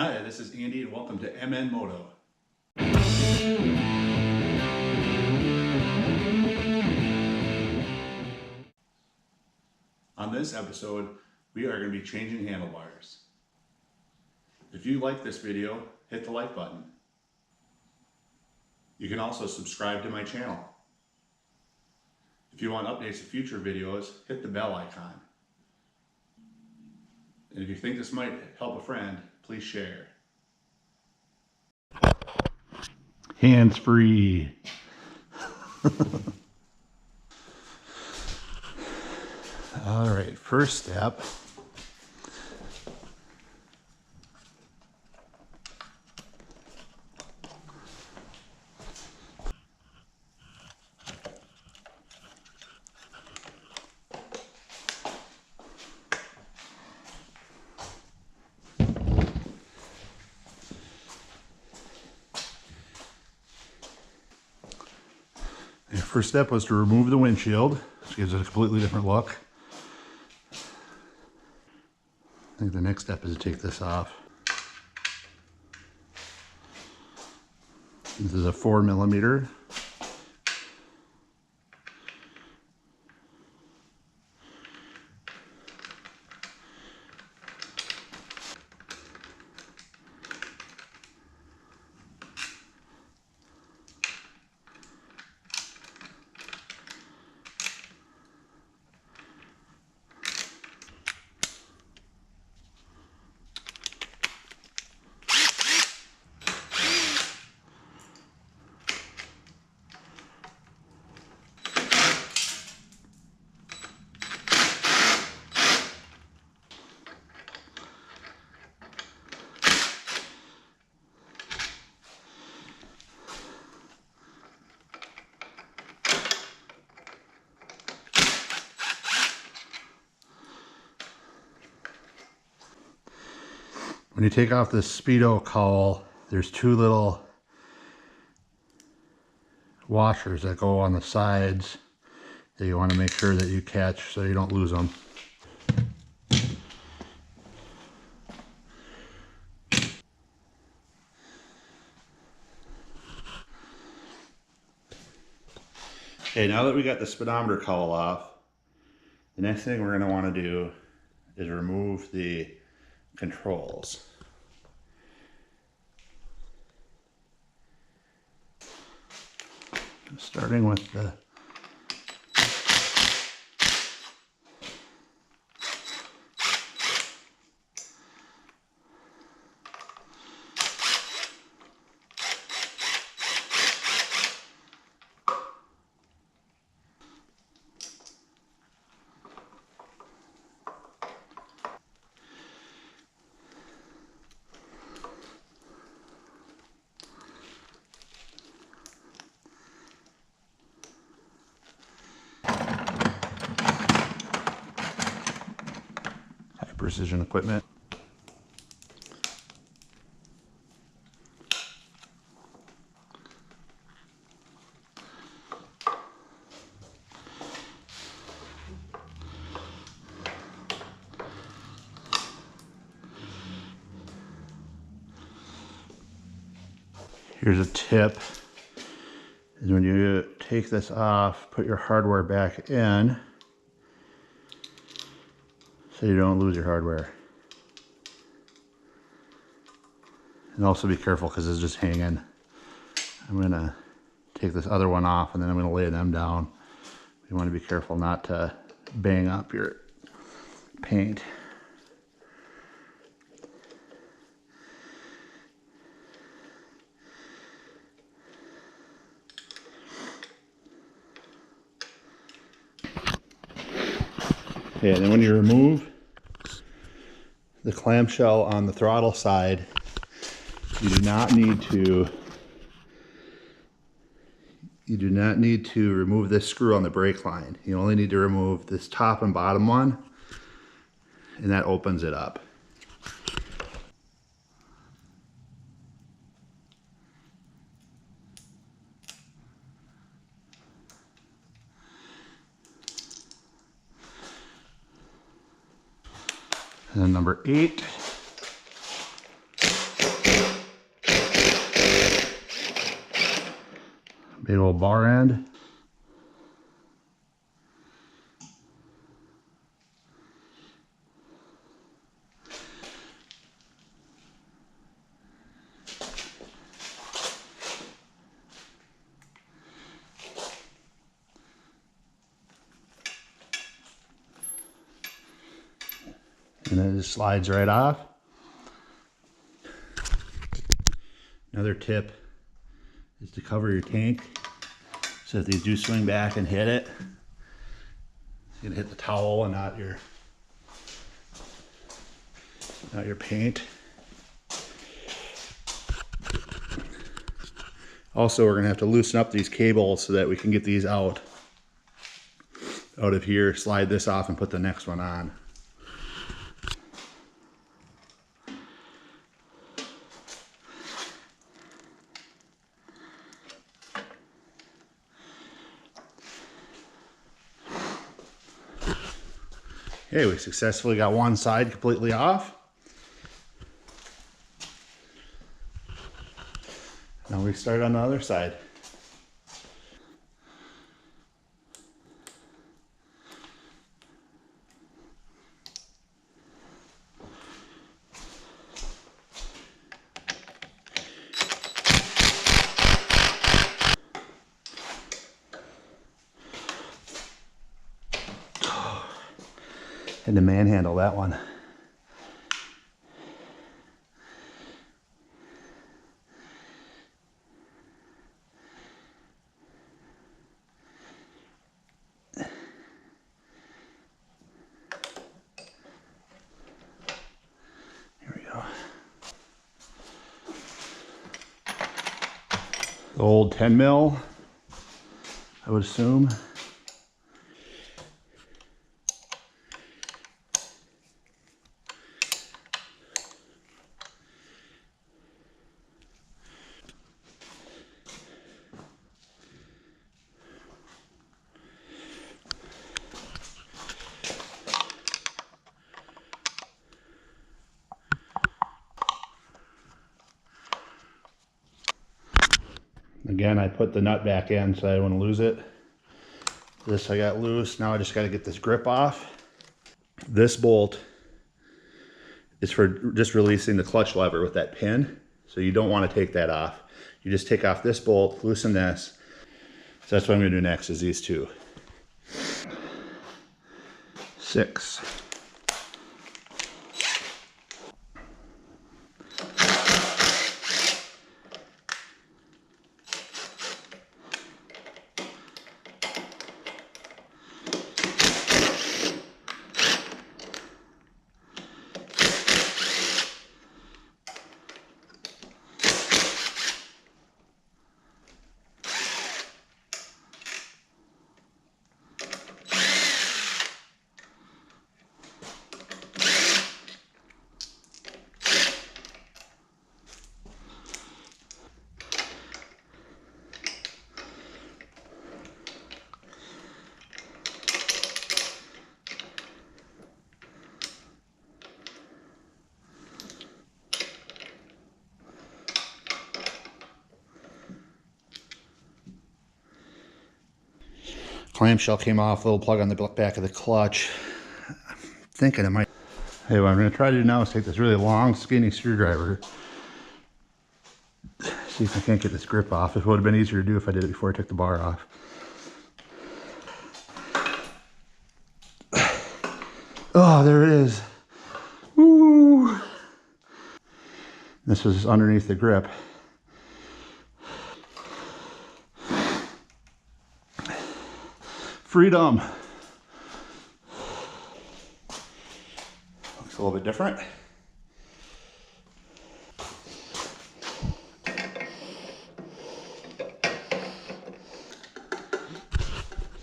Hi, this is Andy and welcome to MNMoto. On this episode, we are going to be changing handlebars. If you like this video, hit the like button. You can also subscribe to my channel. If you want updates of future videos, hit the bell icon. And if you think this might help a friend, please share. Hands-free. All right, first step. The first step was to remove the windshield, which gives it a completely different look. I think the next step is to take this off. This is a 4mm. When you take off this Speedo cowl, there's two little washers that go on the sides that you want to make sure that you catch so you don't lose them. Okay, now that we got the speedometer cowl off, the next thing we're going to want to do is remove the controls. Starting with the precision equipment. Here's a tip, is when you take this off, put your hardware back in so you don't lose your hardware. And also be careful because it's just hanging. I'm gonna take this other one off and then I'm gonna lay them down. You want to be careful not to bang up your paint. Okay, and then when you remove the clamshell on the throttle side, you do not need to remove this screw on the brake line. You only need to remove this top and bottom one, and that opens it up. And then number 8. Big old bar end. And then it just slides right off. Another tip is to cover your tank. So if these do swing back and hit it, it's gonna hit the towel and not your paint. Also, we're gonna have to loosen up these cables so that we can get these out of here, slide this off and put the next one on. Okay, we successfully got one side completely off. Now we start on the other side. Had to manhandle that one. Here we go. The old 10 mil, I would assume. Again, I put the nut back in so I don't want to lose it. This I got loose. Now I just got to get this grip off. This bolt is for just releasing the clutch lever with that pin. So you don't want to take that off. You just take off this bolt, loosen this. So that's what I'm going to do next is these two. 6. Clamshell came off, little plug on the back of the clutch. I'm thinking it might. Hey, what I'm going to try to do now is take this really long, skinny screwdriver. See if I can't get this grip off. It would have been easier to do if I did it before I took the bar off. Oh, there it is. Woo! This was underneath the grip. Freedom. Looks a little bit different.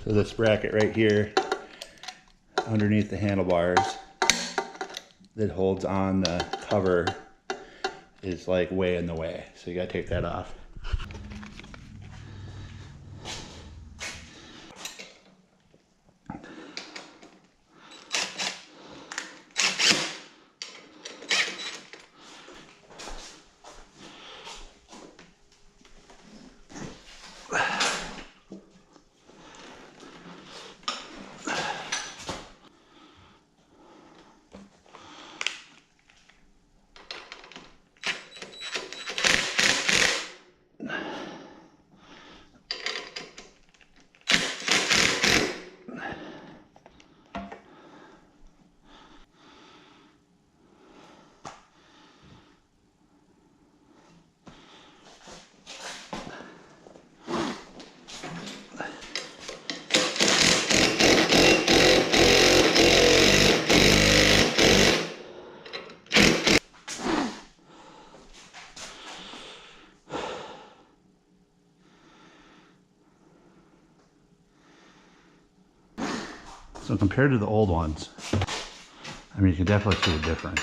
So this bracket right here, underneath the handlebars, that holds on the cover is like way in the way. So you gotta take that off. So compared to the old ones, I mean, you can definitely see the difference.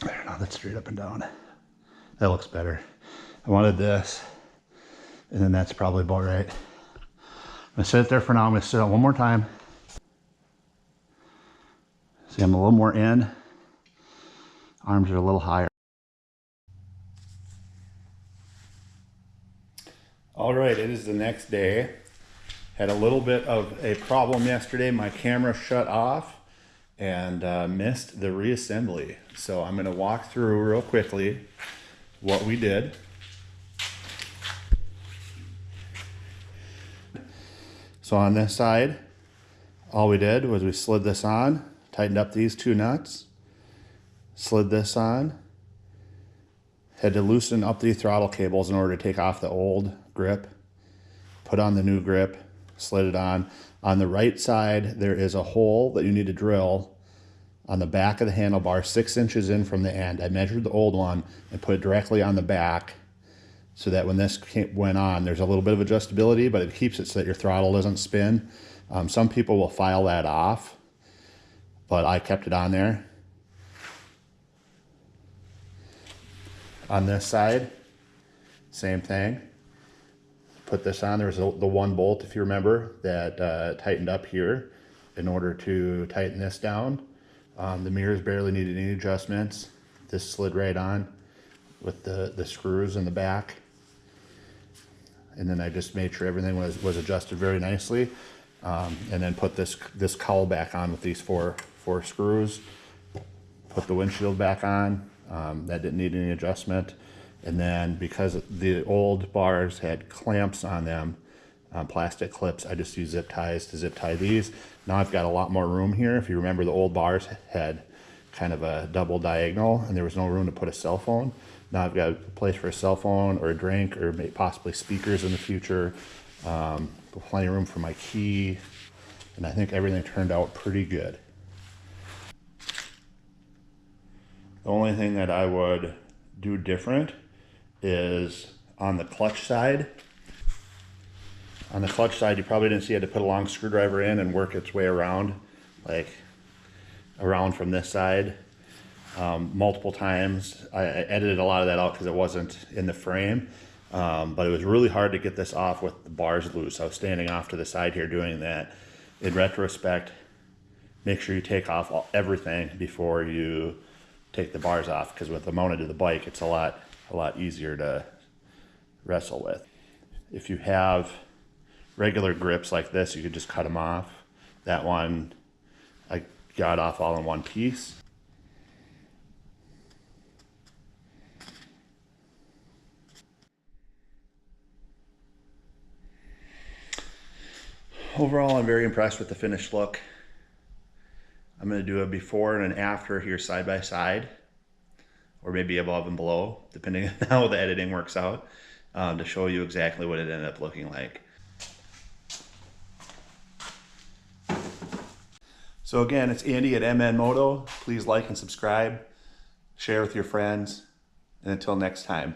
There, now that's straight up and down. That looks better. I wanted this, and then that's probably about right. I'm gonna set it there for now. I'm gonna sit it one more time. See, I'm a little more in. Arms are a little higher. All right, it is the next day. Had a little bit of a problem yesterday. My camera shut off and missed the reassembly. So I'm gonna walk through real quickly what we did. So on this side, all we did was we slid this on, tightened up these two nuts, slid this on, had to loosen up the throttle cables in order to take off the old grip, put on the new grip, slid it on. On the right side, there is a hole that you need to drill on the back of the handlebar, 6 inches in from the end. I measured the old one and put it directly on the back so that when this went on, there's a little bit of adjustability, but it keeps it so that your throttle doesn't spin. Some people will file that off, but I kept it on there. On this side, same thing. Put this on. There's the one bolt, if you remember, that tightened up here in order to tighten this down. The mirrors barely needed any adjustments. This slid right on with the screws in the back. And then I just made sure everything was adjusted very nicely. And then put this cowl back on with these four screws. Put the windshield back on. That didn't need any adjustment. And then because the old bars had clamps on them, plastic clips, I just used zip ties to zip tie these. Now I've got a lot more room here. If you remember, the old bars had kind of a double diagonal and there was no room to put a cell phone. Now I've got a place for a cell phone or a drink or maybe possibly speakers in the future. Plenty of room for my key. And I think everything turned out pretty good. The only thing that I would do different is on the clutch side. On the clutch side, you probably didn't see I had to put a long screwdriver in and work its way around, like around from this side multiple times. I edited a lot of that out because it wasn't in the frame, but it was really hard to get this off with the bars loose. I was standing off to the side here doing that. In retrospect, make sure you take off everything before you take the bars off, because with them mounted to the bike, it's a lot easier to wrestle with. If you have regular grips like this, you could just cut them off. That one, I got off all in one piece. Overall, I'm very impressed with the finished look. I'm going to do a before and an after here side by side, or maybe above and below, depending on how the editing works out, to show you exactly what it ended up looking like. So again, it's Andy at MNMoto. Please like and subscribe, share with your friends, and until next time.